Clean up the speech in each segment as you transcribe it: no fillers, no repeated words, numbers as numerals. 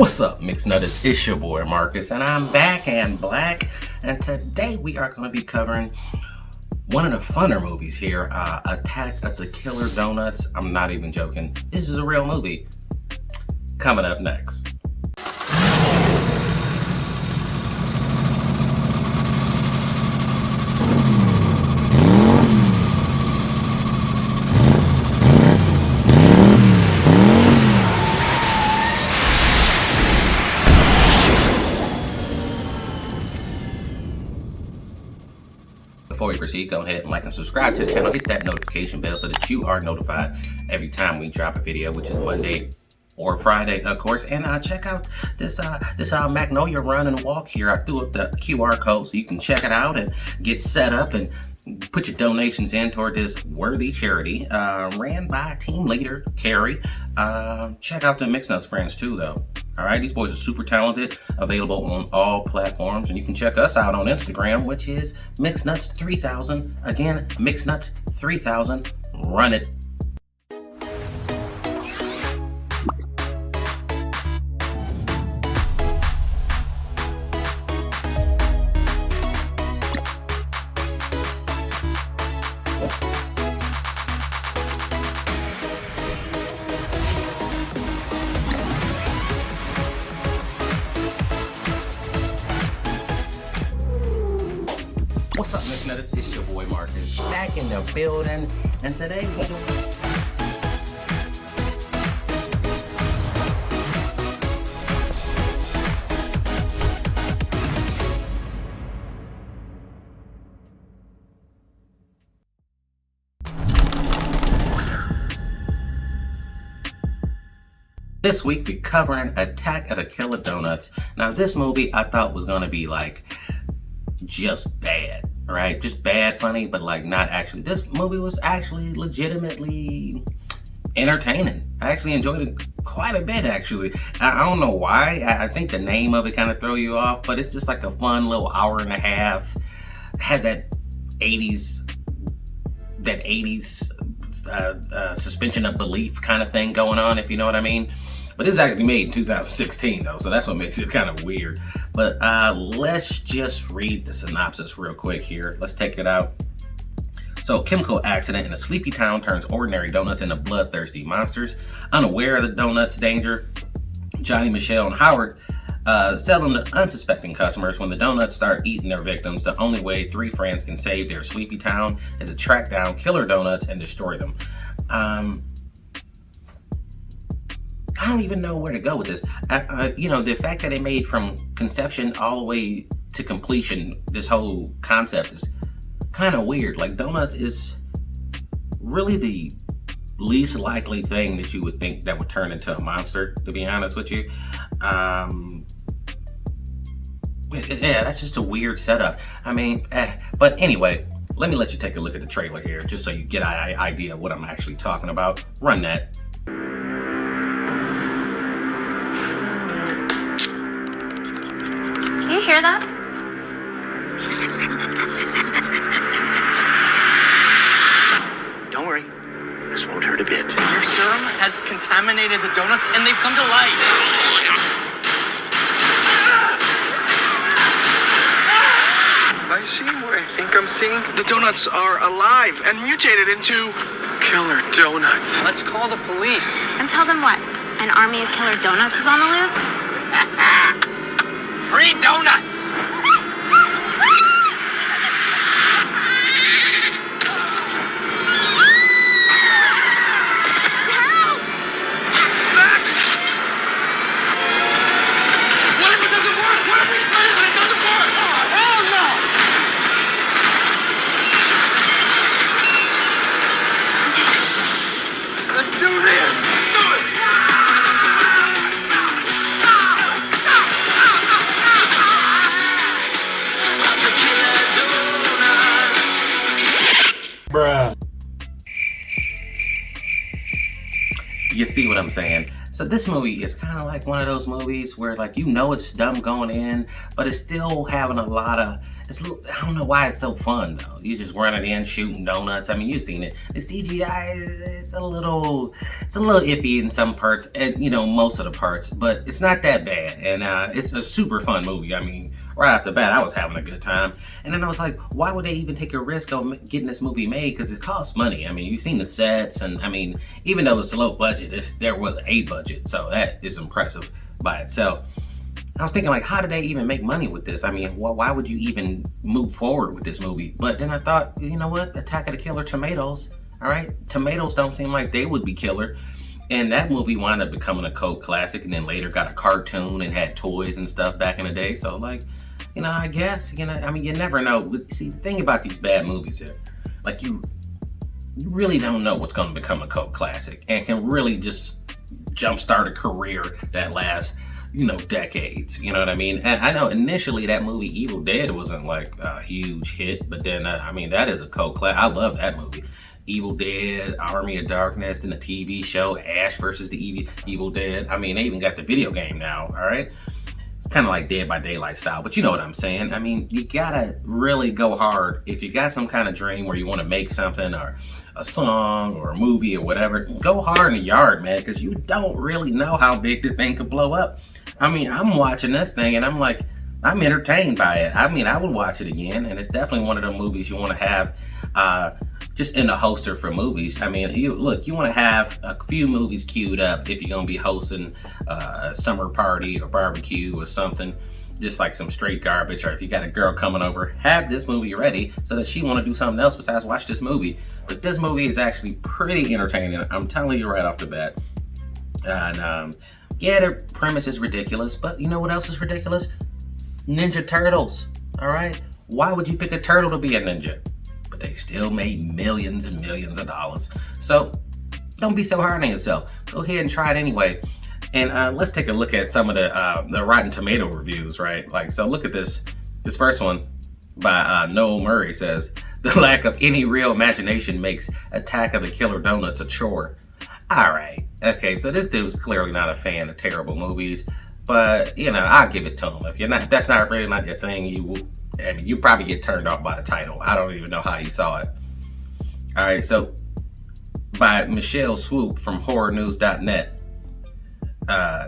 What's up, Mixed Nutters? It's your boy Marcus, and I'm back and black. And today we are going to be covering one of the funner movies here, Attack of the Killer Donuts. I'm not even joking. This is a real movie. Coming up next. Before we proceed, go ahead and like and subscribe to the channel. Hit that notification bell so that you are notified every time we drop a video, which is Monday or Friday, of course. And check out this Magnolia run and walk here. I threw up the QR code so you can check it out and get set up and put your donations in toward this worthy charity ran by team leader Carrie. Check out the Mixed Nuts friends too, though. All right, these boys are super talented, available on all platforms, and you can check us out on Instagram, which is Mixed Nuts 3000. Again, Mixed Nuts 3000. Run it. What's up, Mixed Nutters? It's your boy Marcus, back in the building, and today we doing... This week we're covering Attack of the Killer Donuts. Now this movie I thought was gonna be like just bad, right? Just bad funny, but like not actually. This movie was actually legitimately entertaining. I actually enjoyed it quite a bit, actually. I don't know why. I think the name of it kind of throw you off, but it's just like a fun little hour and a half. It has that 80s suspension of belief kind of thing going on, if you know what I mean. But this is actually made in 2016 though, so that's what makes it kind of weird. But let's just read the synopsis real quick here. Let's take it out. So, chemical accident in a sleepy town turns ordinary donuts into bloodthirsty monsters. Unaware of the donuts' danger, Johnny, Michelle, and Howard sell them to unsuspecting customers. When the donuts start eating their victims, the only way three friends can save their sleepy town is to track down killer donuts and destroy them. I don't even know where to go with this. You know, the fact that it made from conception all the way to completion, this whole concept is kind of weird. Like, donuts is really the least likely thing that you would think that would turn into a monster, to be honest with you. Yeah, that's just a weird setup. I mean, but anyway, let me let you take a look at the trailer here, just so you get an idea of what I'm actually talking about. Run that. Can you hear that? Don't worry, this won't hurt a bit. Your serum has contaminated the donuts and they've come to life. I see what I think I'm seeing. The donuts are alive and mutated into killer donuts. Let's call the police. And tell them what? An army of killer donuts is on the loose? Free donuts! What if it doesn't work? What if we sprayed it and it doesn't work? Oh, hell no! Let's do this! Do it! You see what I'm saying? So this movie is kind of like one of those movies where like it's dumb going in, but it's still having a lot of. I don't know why it's so fun though. You just running in shooting donuts. I mean, you've seen it. The CGI it's a little iffy in some parts, and most of the parts, but it's not that bad, and it's a super fun movie. I mean, right off the bat, I was having a good time, and then I was like, why would they even take a risk on getting this movie made? Because it costs money. I mean, you've seen the sets, and I mean, even though it's a low budget, there was a budget, so that is impressive by itself. I was thinking, like, how did they even make money with this? I mean, why would you even move forward with this movie? But then I thought, you know what? Attack of the Killer Tomatoes. All right, tomatoes don't seem like they would be killer. And that movie wound up becoming a cult classic, and then later got a cartoon and had toys and stuff back in the day. So, like, I guess, I mean, you never know. See, the thing about these bad movies here, like, you really don't know what's going to become a cult classic and can really just jumpstart a career that lasts, decades. You know what I mean? And I know initially that movie Evil Dead wasn't like a huge hit, but then, I mean, that is a cult classic. I love that movie. Evil Dead, Army of Darkness, then the TV show, Ash versus the Evil Dead. I mean, they even got the video game now, all right? It's kind of like Dead by Daylight style, but you know what I'm saying. I mean, you gotta really go hard. If you got some kind of dream where you want to make something or a song or a movie or whatever, go hard in the yard, man, because you don't really know how big the thing could blow up. I mean, I'm watching this thing and I'm like, I'm entertained by it. I mean, I would watch it again, and it's definitely one of the movies you want to have just in the holster for movies. I mean, you want to have a few movies queued up if you're going to be hosting a summer party or barbecue or something, just like some straight garbage. Or if you got a girl coming over, have this movie ready so that she want to do something else besides watch this movie. But this movie is actually pretty entertaining. I'm telling you right off the bat. And yeah, the premise is ridiculous, but you know what else is ridiculous? Ninja Turtles. All right, why would you pick a turtle to be a ninja? But they still made millions and millions of dollars. So don't be so hard on yourself. Go ahead and try it anyway. And let's take a look at some of the Rotten Tomato reviews, right? Like, so look at this. This first one by Noel Murray says, the lack of any real imagination makes Attack of the Killer Donuts a chore. All right. Okay, so this dude's clearly not a fan of terrible movies, but I'll give it to him. If that's not really not your thing, you probably get turned off by the title. I don't even know how you saw it. All right, so by Michelle Swoop from horrornews.net.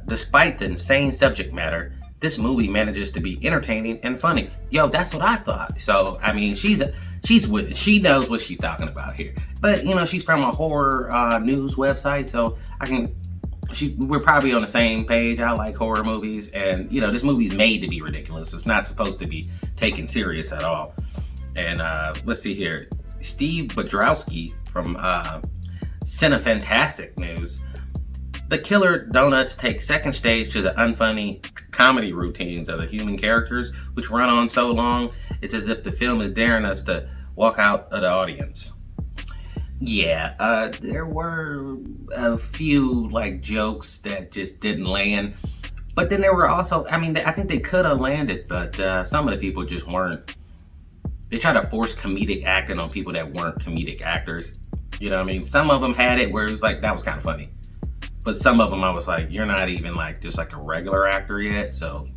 Despite the insane subject matter, this movie manages to be entertaining and funny. Yo, that's what I thought. So, I mean, she's with it. She knows what she's talking about here. But, she's from a horror news website, so we're probably on the same page. I like horror movies, and this movie's made to be ridiculous. It's not supposed to be taken serious at all. And let's see here. Steve Bodrowski from Cinefantastic News. The Killer Donuts take second stage to the unfunny comedy routines of the human characters, which run on so long, it's as if the film is daring us to walk out of the audience. Yeah, there were a few jokes that just didn't land, but then there were also, I think they could have landed, but some of the people just weren't. They try to force comedic acting on people that weren't comedic actors. You know what I mean? Some of them had it where it was like, that was kind of funny. But some of them I was like, you're not even just a regular actor yet. So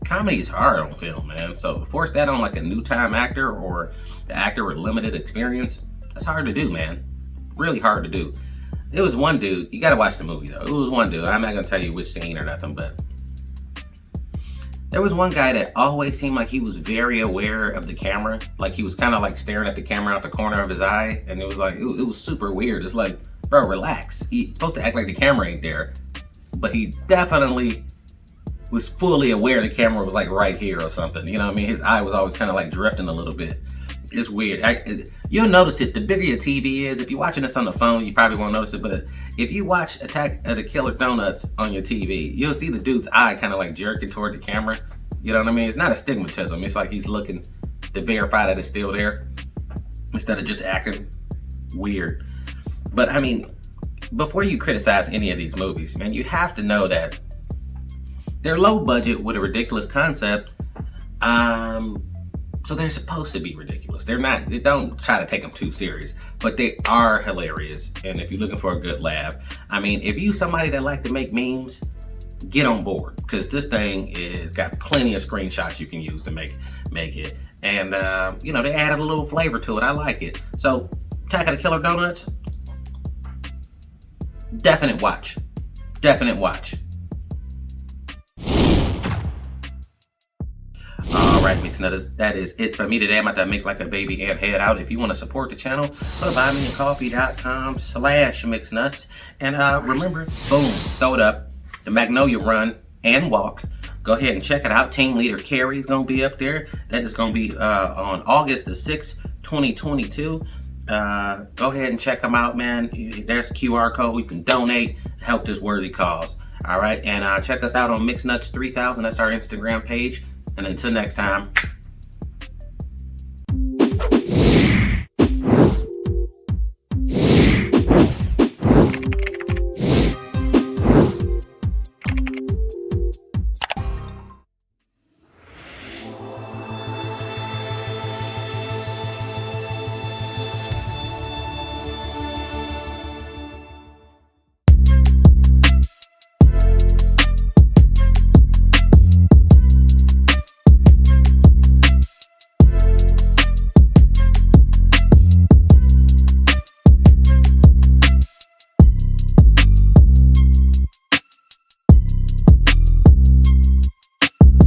comedy is hard on film, man. So force that on a new time actor or the actor with limited experience, that's hard to do, man. Really hard to do. It was one dude, you gotta watch the movie though. It was one dude, I'm not gonna tell you which scene or nothing, but there was one guy that always seemed like he was very aware of the camera. Like he was kind of staring at the camera out the corner of his eye. And it was it was super weird. It's like, bro, relax. He's supposed to act like the camera ain't there. But he definitely was fully aware the camera was right here or something. You know what I mean? His eye was always kind of drifting a little bit. It's weird. You'll notice it. The bigger your TV is, if you're watching this on the phone, you probably won't notice it. But if you watch Attack of the Killer Donuts on your TV, you'll see the dude's eye kind of jerking toward the camera. You know what I mean? It's not astigmatism. It's like he's looking to verify that it's still there instead of just acting weird. But I mean, before you criticize any of these movies, man, you have to know that they're low budget with a ridiculous concept. So they're supposed to be ridiculous. They're not, they don't try to take them too serious, but they are hilarious. And if you're looking for a good laugh, I mean, if you somebody that like to make memes, get on board, because this thing is got plenty of screenshots you can use to make it. And you know, they added a little flavor to it. I like it. So Attack of the Killer Donuts, definite watch. Definite watch. Alright, Mix Nutters, that is it for me today. I'm about to make like a baby and head out. If you want to support the channel, go to buymeacoffee.com/mixnuts. And remember, boom, throw it up. The Magnolia Run and Walk. Go ahead and check it out. Team Leader Carrie is going to be up there. That is going to be on August the 6th, 2022. Go ahead and check them out, man. There's a QR code. You can donate, help this worthy cause. All right, and check us out on MixNuts3000. That's our Instagram page. And until next time,